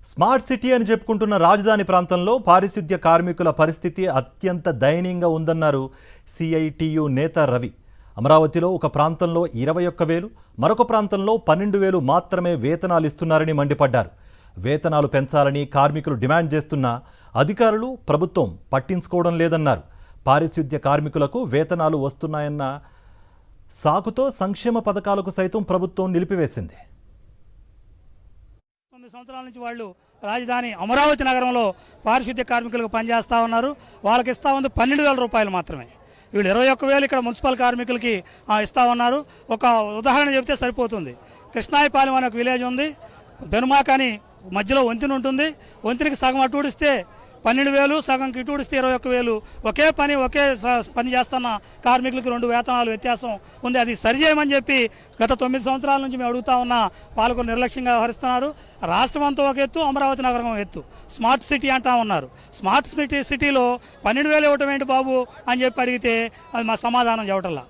Smart city అని చెప్పుకుంటున్న రాజధాని ప్రాంతంలో పారిశుద్ధ్య కార్మికుల పరిస్థితి అత్యంత దయనీయంగా ఉందన్నారు సిఐటియు నేత రవి. అమరావతిలో ఒక ప్రాంతంలో 21,000, మరొక ప్రాంతంలో 12,000 మాత్రమే వేతనాలు ఇస్తున్నారని మండిపడ్డారు. వేతనాలు పెంచాలని కార్మికులు డిమాండ్ చేస్తున్నా అధికారులు, ప్రభుత్వం పట్టించుకోవడం లేదన్నారు. పారిశుద్ధ్య కార్మికులకు వేతనాలు వస్తున్నాయన్న సాకుతో సంక్షేమ పథకాలకు సైతం ప్రభుత్వం నిలిపివేసింది. 9 సంవత్సరాల నుంచి వాళ్ళు రాజధాని అమరావతి నగరంలో పారిశుద్ధ్య కార్మికులకు పనిచేస్తూ ఉన్నారు. వాళ్ళకి ఇస్తూ ఉంది 12,000 రూపాయలు మాత్రమే. వీళ్ళు 21,000 ఇక్కడ మున్సిపల్ కార్మికులకి ఇస్తూ ఉన్నారు. ఒక ఉదాహరణ చెబితే సరిపోతుంది. కృష్ణాయపాలెం అనే ఒక విలేజ్ ఉంది. బెనుమాక అని మధ్యలో వంతెన ఉంటుంది. వంతెనకి సగం అటు ఊడిస్తే 12,000, సగంకి ఇటు ఊడిస్తే 21,000. ఒకే పని చేస్తున్న కార్మికులకు 2 వేతనాలు వ్యత్యాసం ఉంది. అది సరిచేయమని చెప్పి గత 9 సంవత్సరాల నుంచి మేము అడుగుతా ఉన్న పాలకులు నిర్లక్ష్యంగా వ్యవహరిస్తున్నారు. రాష్ట్రం అంతా ఒక ఎత్తు, అమరావతి నగరం ఒక ఎత్తు. స్మార్ట్ సిటీ అంటా ఉన్నారు. స్మార్ట్ సిటీలో 12,000 ఇవ్వటం ఏంటి బాబు అని చెప్పి అడిగితే అది మా సమాధానం చెప్పటల్లా.